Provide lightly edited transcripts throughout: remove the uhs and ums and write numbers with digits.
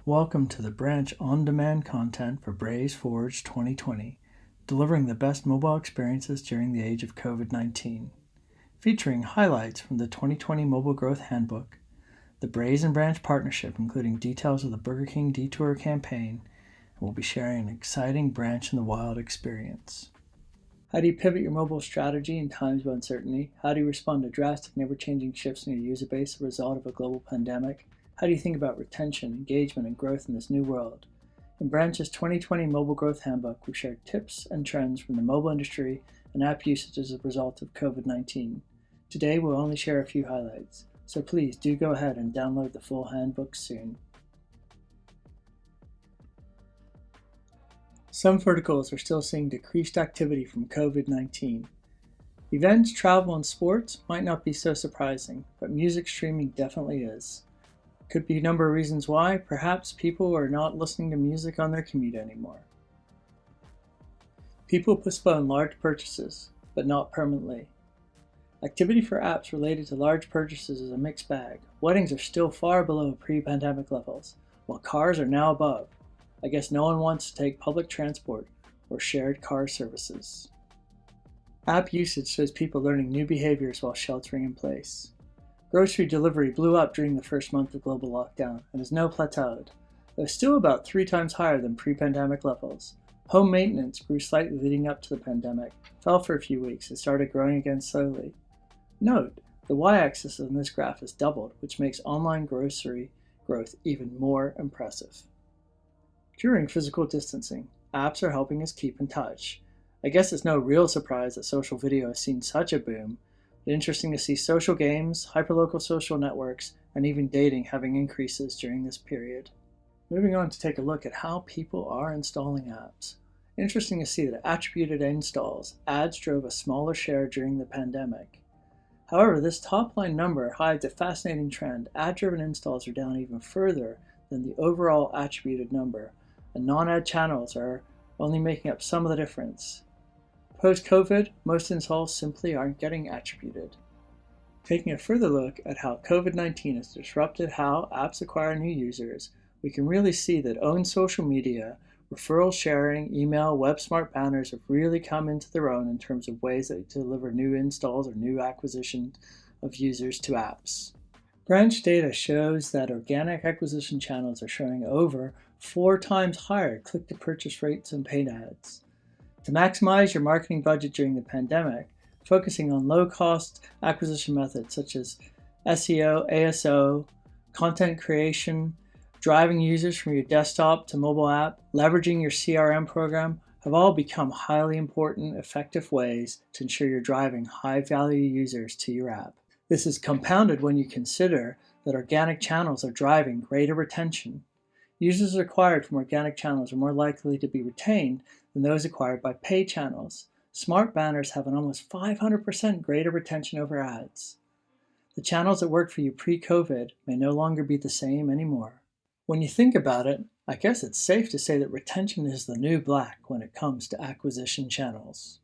Welcome to the Branch on-demand content for Braze Forge 2020, delivering the best mobile experiences during the age of COVID-19. Featuring highlights from the 2020 Mobile Growth Handbook, the Braze and Branch partnership including details of the Burger King Detour campaign, and we'll be sharing an exciting Branch in the Wild experience. How do you pivot your mobile strategy in times of uncertainty? How do you respond to drastic, never-changing shifts in your user base as a result of a global pandemic? How do you think about retention, engagement, and growth in this new world? In Branch's 2020 Mobile Growth Handbook, we shared tips and trends from the mobile industry and app usage as a result of COVID-19. Today, we'll only share a few highlights, so please do go ahead and download the full handbook soon. Some verticals are still seeing decreased activity from COVID-19. Events, travel, and sports might not be so surprising, but music streaming definitely is. Could be a number of reasons why. Perhaps people are not listening to music on their commute anymore. People postpone large purchases, but not permanently. Activity for apps related to large purchases is a mixed bag. Weddings are still far below pre-pandemic levels, while cars are now above. I guess no one wants to take public transport or shared car services. App usage shows people learning new behaviors while sheltering in place. Grocery delivery blew up during the first month of global lockdown and has now plateaued, though still about 3 times higher than pre-pandemic levels. Home maintenance grew slightly leading up to the pandemic, fell for a few weeks, and started growing again slowly. Note, the y-axis on this graph has doubled, which makes online grocery growth even more impressive. During physical distancing, apps are helping us keep in touch. I guess it's no real surprise that social video has seen such a boom. Interesting to see social games, hyperlocal social networks, and even dating having increases during this period. Moving on to take a look at how people are installing apps. Interesting to see that attributed installs, ads drove a smaller share during the pandemic. However, this top-line number hides a fascinating trend. Ad-driven installs are down even further than the overall attributed number, and non-ad channels are only making up some of the difference. Post-COVID, most installs simply aren't getting attributed. Taking a further look at how COVID-19 has disrupted how apps acquire new users, we can really see that owned social media, referral sharing, email, web smart banners have really come into their own in terms of ways that deliver new installs or new acquisition of users to apps. Branch data shows that organic acquisition channels are showing over 4 times higher click-to-purchase rates and paid ads. To maximize your marketing budget during the pandemic, focusing on low-cost acquisition methods such as SEO, ASO, content creation, driving users from your desktop to mobile app, leveraging your CRM program have all become highly important, effective ways to ensure you're driving high-value users to your app. This is compounded when you consider that organic channels are driving greater retention. Users acquired from organic channels are more likely to be retained than those acquired by paid channels. Smart banners have an almost 500% greater retention over ads. The channels that worked for you pre-COVID may no longer be the same anymore. When you think about it, I guess it's safe to say that retention is the new black when it comes to acquisition channels.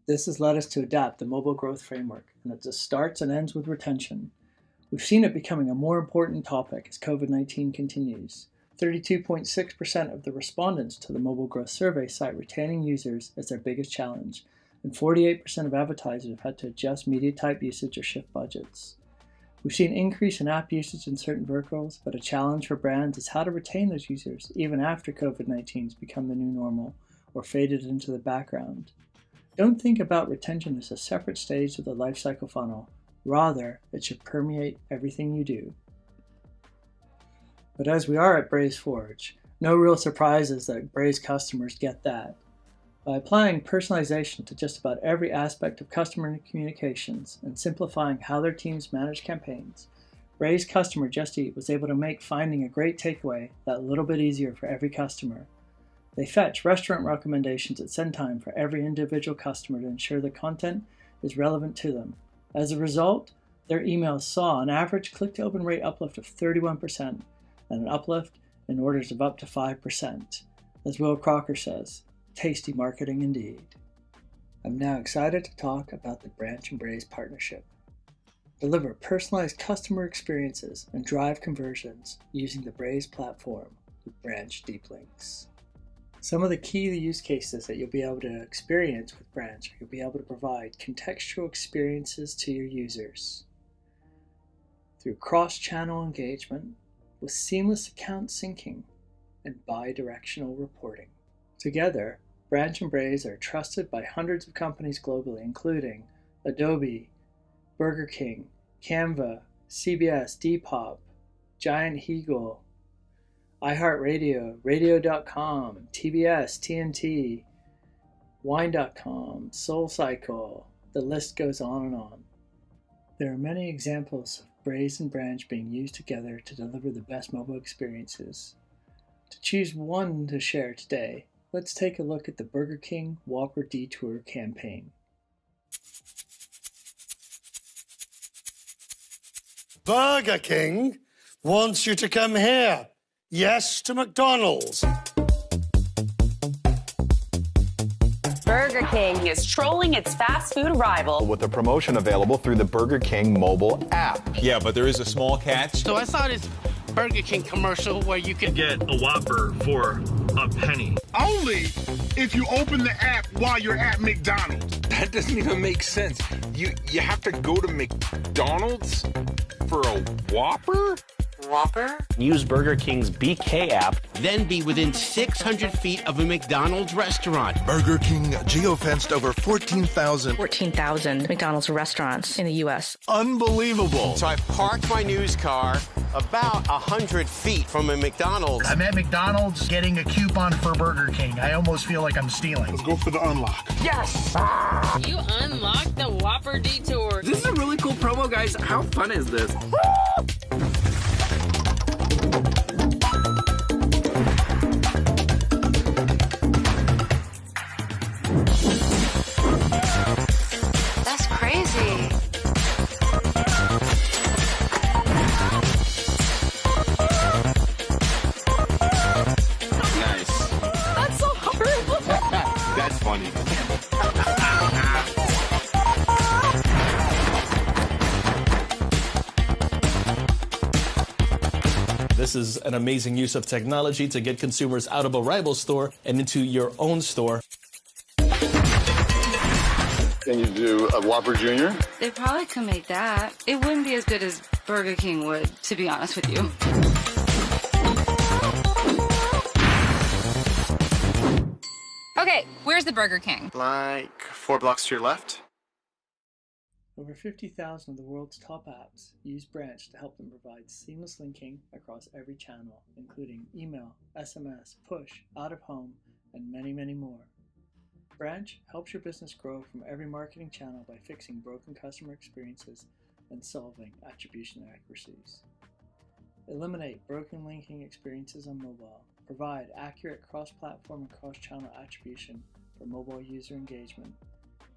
This has led us to adapt the mobile growth framework, and it just starts and ends with retention. We've seen it becoming a more important topic as COVID-19 continues. 32.6% of the respondents to the mobile growth survey cite retaining users as their biggest challenge, and 48% of advertisers have had to adjust media type usage or shift budgets. We've seen an increase in app usage in certain verticals, but a challenge for brands is how to retain those users even after COVID-19 has become the new normal or faded into the background. Don't think about retention as a separate stage of the lifecycle funnel. Rather, it should permeate everything you do. But as we are at Braze Forge, no real surprises that Braze customers get that. By applying personalization to just about every aspect of customer communications and simplifying how their teams manage campaigns, Braze customer Just Eat was able to make finding a great takeaway that little bit easier for every customer. They fetch restaurant recommendations at send time for every individual customer to ensure the content is relevant to them. As a result, their emails saw an average click-to-open rate uplift of 31% and an uplift in orders of up to 5%. As Will Crocker says, tasty marketing indeed. I'm now excited to talk about the Branch and Braze partnership. Deliver personalized customer experiences and drive conversions using the Braze platform with Branch deep links. Some of the key use cases that you'll be able to experience with Branch, you'll be able to provide contextual experiences to your users through cross-channel engagement with seamless account syncing and bi-directional reporting. Together, Branch and Braze are trusted by hundreds of companies globally, including Adobe, Burger King, Canva, CBS, Depop, Giant Eagle, iHeartRadio, Radio.com, TBS, TNT, Wine.com, SoulCycle, the list goes on and on. There are many examples of Braze and Branch being used together to deliver the best mobile experiences. To choose one to share today, let's take a look at the Burger King Whopper Detour campaign. Burger King wants you to come here. Yes to McDonald's. Burger King is trolling its fast food rival with a promotion available through the Burger King mobile app. Yeah, but there is a small catch. So I saw this Burger King commercial where you could get a Whopper for a penny. Only if you open the app while you're at McDonald's. That doesn't even make sense. You have to go to McDonald's for a Whopper? Whopper? use Burger King's BK app, then be within 600 feet of a McDonald's restaurant. Burger King geofenced over 14,000 McDonald's restaurants in the U.S. Unbelievable. So I parked my news car about 100 feet from a McDonald's. I'm at McDonald's getting a coupon for Burger King. I almost feel like I'm stealing. Let's go for the unlock. Yes! You unlocked the Whopper Detour. This is a really cool promo, guys. How fun is this? That's crazy. Nice. That's so horrible. That's funny. This is an amazing use of technology to get consumers out of a rival store and into your own store. Can you do a Whopper Jr.? They probably could make that. It wouldn't be as good as Burger King would, to be honest with you. Okay, where's the Burger King? Like 4 blocks to your left. Over 50,000 of the world's top apps use Branch to help them provide seamless linking across every channel, including email, SMS, push, out of home, and many, many more. Branch helps your business grow from every marketing channel by fixing broken customer experiences and solving attribution inaccuracies. Eliminate broken linking experiences on mobile. Provide accurate cross-platform and cross-channel attribution for mobile user engagement.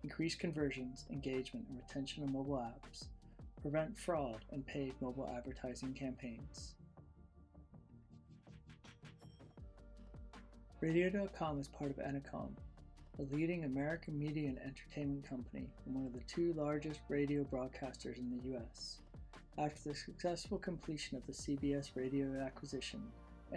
Increase conversions, engagement, and retention of mobile apps. Prevent fraud and paid mobile advertising campaigns. Radio.com is part of Entercom, a leading American media and entertainment company and one of the 2 largest radio broadcasters in the US. After the successful completion of the CBS radio acquisition,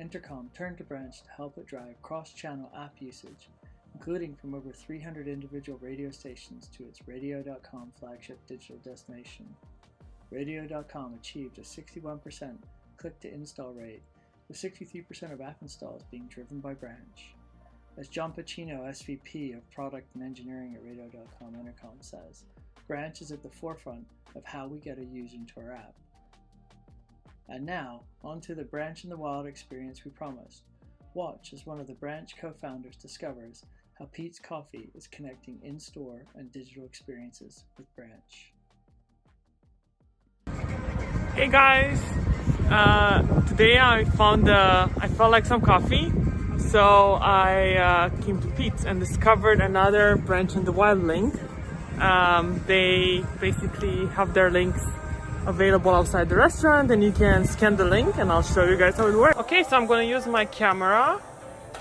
Entercom turned to Branch to help it drive cross-channel app usage, including from over 300 individual radio stations to its Radio.com flagship digital destination. Radio.com achieved a 61% click-to-install rate, with 63% of app installs being driven by Branch. As John Pacino, SVP of Product and Engineering at Radio.com Entercom says, Branch is at the forefront of how we get a user into our app. And now, on to the Branch in the Wild experience we promised. Watch as one of the Branch co-founders discovers how Pete's Coffee is connecting in-store and digital experiences with Branch. Hey guys, today I felt like some coffee, so I came to Pete's and discovered another Branch in the Wild link. They basically have their links available outside the restaurant, and you can scan the link and I'll show you guys how it works. Okay, so I'm going to use my camera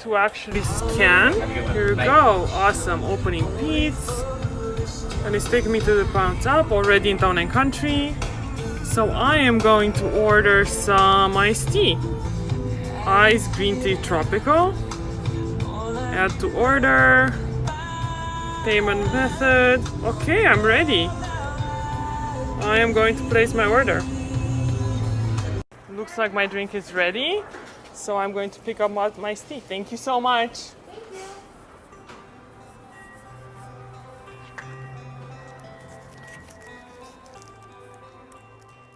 to actually scan. Here we go. Awesome. Opening Pete's, and it's taking me to the Pound Top, already in Town and Country. So I am going to order some iced tea. Iced green tea tropical. Add to order. Payment method. Okay, I'm ready. I am going to place my order. Looks like my drink is ready. So I'm going to pick up my iced tea. Thank you so much.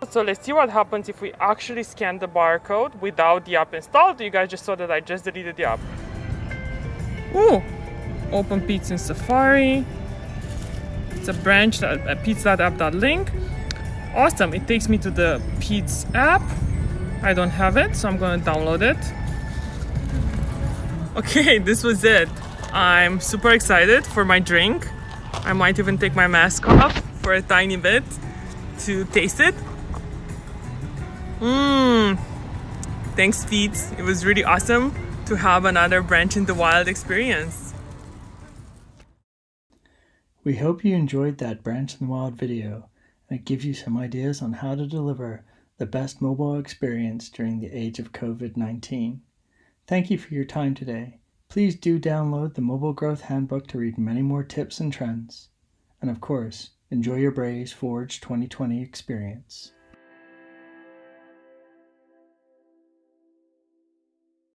So let's see what happens if we actually scan the barcode without the app installed. You guys just saw that I just deleted the app. Ooh, open Pete's in Safari. It's a branch that pete's.app.link. Awesome, it takes me to the Pete's app. I don't have it, so I'm gonna download it. Okay, this was it. I'm super excited for my drink. I might even take my mask off for a tiny bit to taste it. Thanks, Pete's. It was really awesome to have another Branch in the Wild experience. We hope you enjoyed that Branch in the Wild video, and it gives you some ideas on how to deliver the best mobile experience during the age of COVID-19. Thank you for your time today. Please do download the Mobile Growth Handbook to read many more tips and trends. And of course, enjoy your Braze Forge 2020 experience.